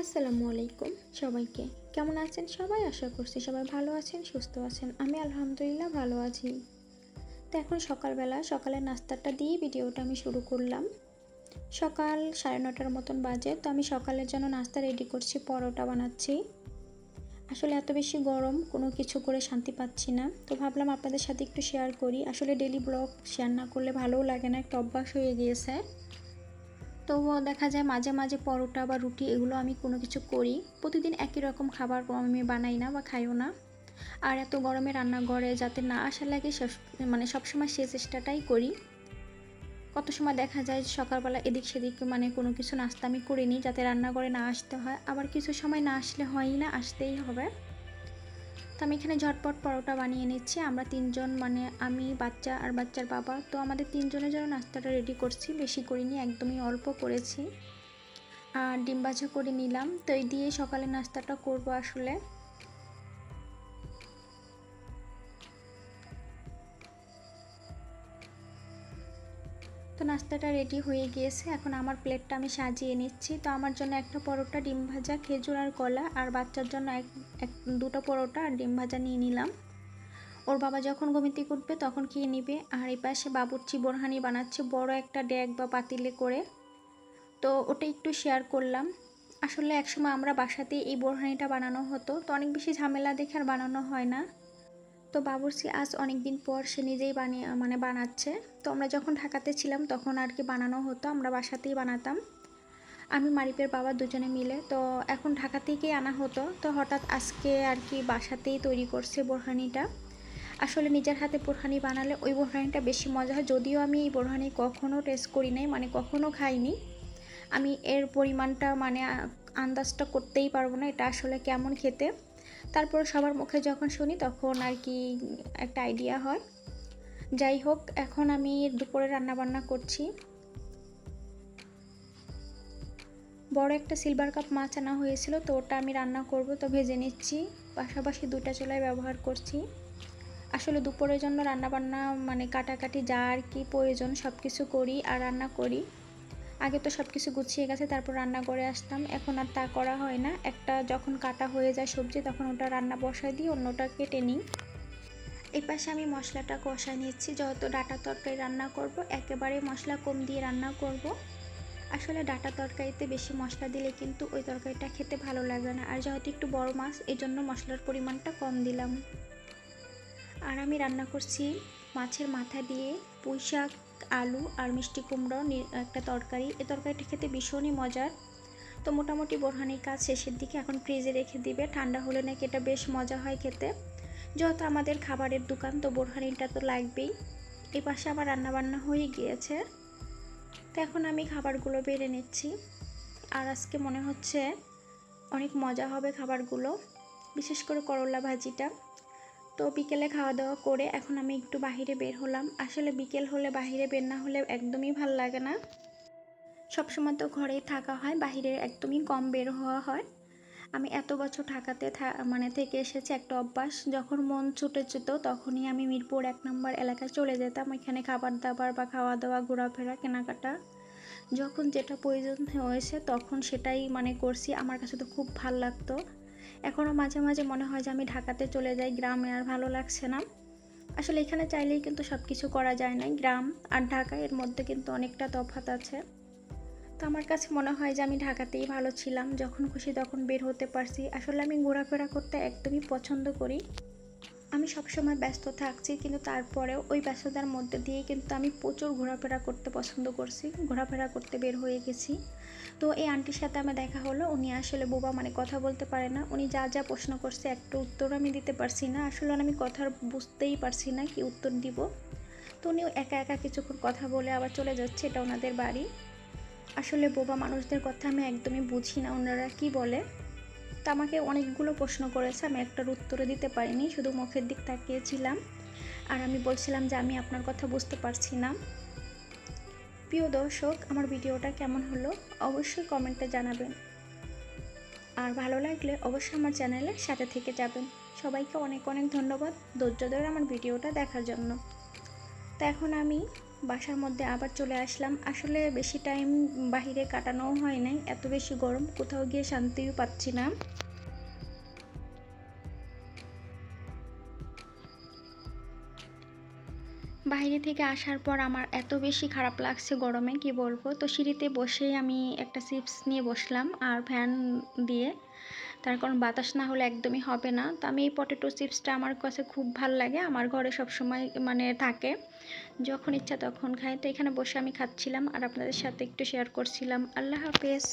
আসসালামু আলাইকুম সবাইকে। কেমন আছেন সবাই? আশা করছি সবাই ভালো আছেন, সুস্থ আছেন। আমি আলহামদুলিল্লাহ ভালো আছি। তো এখন সকালবেলা সকালের নাস্তাটা দিয়ে ভিডিওটা আমি শুরু করলাম। সকাল 9:30টার মতন বাজে। তো আমি সকালের জন্য নাস্তা রেডি করছি, পরোটা বানাচ্ছি। আসলে এত বেশি গরম, কোনো কিছু করে শান্তি পাচ্ছি না। তো ভাবলাম আপনাদের সাথে একটু শেয়ার করি। আসলে ডেইলি ব্লগ শেয়ার না করলে ভালোও লাগে না, একটা অভ্যাস হয়ে গিয়েছে। তো দেখা যায় মাঝে মাঝে পরোটা বা রুটি এগুলো আমি কোনো কিছু করি। প্রতিদিন একই রকম খাবার আমি বানাই না বা খাইও না। আর এত গরমে রান্নাঘরে যাতে না আসা লাগে সবসময় সে চেষ্টাটাই করি। কত সময় দেখা যায় সকালবেলা এদিক সেদিক কোনো কিছু নাস্তা আমি করে নিই যাতে রান্নাঘরে না আসতে হয়। আবার কিছু সময় না আসলে হয়ই না, আসতেই হবে। তো আমি এখানে ঝটপট পরোটা বানিয়ে নিচ্ছি। আমরা তিনজন, আমি, বাচ্চা আর বাচ্চার বাবা। তো আমাদের তিনজনের জন্য নাস্তাটা রেডি করছি, বেশি করিনি, একদমই অল্প করেছি। আর ডিম ভাজা করে নিলাম। তো এই দিয়ে সকালে নাস্তাটা করব আসলে। তো নাস্তাটা রেডি হয়ে গিয়েছে, এখন আমার প্লেটটা আমি সাজিয়ে নিচ্ছি। তো আমার জন্য একটা পরোটা, ডিম ভাজা, খেজুর আর কলা, আর বাচ্চার জন্য দুটো পরোটা আর ডিম ভাজা নিয়ে নিলাম। ওর বাবা যখন ঘুম থেকে উঠবে তখন খেয়ে নিবে। আর এই পাশে বাবুর্চি বোরহানি বানাচ্ছে বড় একটা ড্যাগ বা পাতিলে করে। তো ওটা একটু শেয়ার করলাম। আসলে একসময় আমরা বাসাতেই এই বোরহানিটা বানানো হতো, তো অনেক বেশি ঝামেলা দেখে আর বানানো হয় না। তো বাবুর্চি আজ অনেক দিন পর সে নিজেই বানাচ্ছে। তো আমরা যখন ঢাকাতে ছিলাম তখন আর কি বানানো হতো, আমরা বাসাতেই বানাতাম, আমি মারিপের বাবা দুজনে মিলে। তো এখন ঢাকা থেকেই আনা হতো, তো হঠাৎ আজকে আর কি বাসাতেই তৈরি করছে বোরহানিটা। আসলে নিজের হাতে বোরহানি বানালে ওই বোরহানিটা বেশি মজা হয়। যদিও আমি এই বোরহানি কখনও টেস্ট করি নাই, কখনও খাইনি। আমি এর পরিমাণটা আন্দাজটা করতেই পারবো না এটা আসলে কেমন খেতে। তারপর সবার মুখে যখন শুনি তখন আর কি একটা আইডিয়া হয়। যাই হোক, এখন আমি দুপুরে রান্নাবান্না করছি। বড় একটা সিলভার কাপ মাছ আনা হয়েছিল, তো ওটা আমি রান্না করব, তো ভেজে নিচ্ছি। পাশাপাশি দুইটা চুলাই ব্যবহার করছি। আসলে দুপুরের জন্য রান্নাবান্না কাটাকাটি যা আর কি প্রয়োজন সব কিছু করি আর রান্না করি। আগে তো সব কিছু গুছিয়ে গেছে, তারপর রান্না করে আসতাম, এখন আর তা করা হয় না। একটা যখন কাটা হয়ে যায় সবজি তখন ওটা রান্না বসায় দিয়ে অন্যটা কেটে নিই। এই পাশে আমি মশলাটা কষায় নিচ্ছি। যেহেতু ডাঁটা তরকারি রান্না করব, একেবারে মশলা কম দিয়ে রান্না করব। আসলে ডাঁটা তরকারিতে বেশি মশলা দিলে কিন্তু ওই তরকারিটা খেতে ভালো লাগে না। আর যেহেতু একটু বড় মাছ, এই জন্য মশলার পরিমাণটা কম দিলাম। আর আমি রান্না করছি মাছের মাথা দিয়ে পুঁই শাক, আলু আর মিষ্টি কুমড়ো একটা তরকারি। এই তরকারিটা খেতে ভীষণই মজার। তো মোটামুটি বোরহানির কাজ শেষের দিকে, এখন ফ্রিজে রেখে দিবে, ঠান্ডা হলে নাকি এটা বেশ মজা হয় খেতে। যেহেতু আমাদের খাবারের দোকান, তো বোরহানিটা তো লাগবেই। এই পাশে আমার রান্নাবান্না হয়ে গিয়েছে। তো এখন আমি খাবারগুলো বেড়ে নিচ্ছি। আর আজকে মনে হচ্ছে অনেক মজা হবে খাবারগুলো, বিশেষ করে করলা ভাজিটা। তো বিকেলে খাওয়া দাওয়া করে এখন আমি একটু বাহিরে বের হলাম। আসলে বিকেল হলে বাহিরে বের না হলে একদমই ভাল লাগে না। সবসময় তো ঘরেই থাকা হয়, বাহিরে একদমই কম বের হওয়া হয়। আমি এত বছর ঢাকাতে থেকে এসেছি, একটা অভ্যাস, যখন মন ছুটে যেত তখনই আমি মিরপুর 1 নম্বর এলাকায় চলে যেতাম। এখানে খাবার দাবার বা খাওয়া দাওয়া, ঘোরাফেরা, কেনাকাটা, যখন যেটা প্রয়োজন হয়েছে তখন সেটাই করছি। আমার কাছে তো খুব ভাল লাগতো। এখনও মাঝে মাঝে মনে হয় যে আমি ঢাকাতে চলে যাই, গ্রামে আর ভালো লাগছে না। আসলে এখানে চাইলেই কিন্তু সব কিছু করা যায় না। গ্রাম আর ঢাকা এর মধ্যে কিন্তু অনেকটা তফাৎ আছে। তো আমার কাছে মনে হয় যে আমি ঢাকাতেই ভালো ছিলাম, যখন খুশি তখন বের হতে পারছি। আসলে আমি ঘোরাফেরা করতে একদমই পছন্দ করি। আমি সবসময় ব্যস্ত থাকছি, কিন্তু তারপরেও ওই ব্যস্ততার মধ্যে দিয়ে কিন্তু আমি প্রচুর ঘোরাফেরা করতে পছন্দ করছি, ঘোরাফেরা করতে বের হয়ে গেছি। তো এই আন্টির সাথে আমার দেখা হলো। উনি আসলে বোবা, কথা বলতে পারে না। উনি যা যা প্রশ্ন করছে একটা উত্তর আমি দিতে পারছি না। আসলে আমি কথা বুঝতেই পারছি না কি উত্তর দিব। তো উনি একা একা কিছুক্ষণ কথা বলে আবার চলে যাচ্ছে, এটা ওনাদের বাড়ি। আসলে বোবা মানুষদের কথা আমি একদমই বুঝি না, ওনারা কি বলে। তো আমাকে অনেকগুলো প্রশ্ন করেছে, আমি একটার উত্তরে দিতে পারিনি, শুধু মুখের দিক তাকিয়েছিলাম। আর আমি বলছিলাম যে আমি আপনার কথা বুঝতে পারছি না। প্রিয় দর্শক, আমার ভিডিওটা কেমন হলো অবশ্যই কমেন্টে জানাবেন। আর ভালো লাগলে অবশ্যই আমার চ্যানেলের সাথে থেকে যাবেন। সবাইকে অনেক অনেক ধন্যবাদ ধৈর্য ধরে আমার ভিডিওটা দেখার জন্য। তো এখন আমি বাসার মধ্যে আবার চলে আসলাম। আসলে বেশি টাইম বাহিরে কাটানোও হয় নাই, এত বেশি গরম, কোথাও গিয়ে শান্তিও পাচ্ছি না। বাইরে থেকে আসার পর আমার এত বেশি খারাপ লাগছে গরমে, কি বলবো। তো সিঁড়িতে বসেই আমি একটা চিপস নিয়ে বসলাম আর ফ্যান দিয়ে, তার কারণ বাতাস না হলে একদমই হবে না। তো আমি এই পটেটো চিপসটা আমার কাছে খুব ভাল লাগে, আমার ঘরে সবসময় মানে থাকে, যখন ইচ্ছা তখন খাই। তো এখানে বসে আমি খাচ্ছিলাম আর আপনাদের সাথে একটু শেয়ার করছিলাম। আল্লাহ হাফেজ।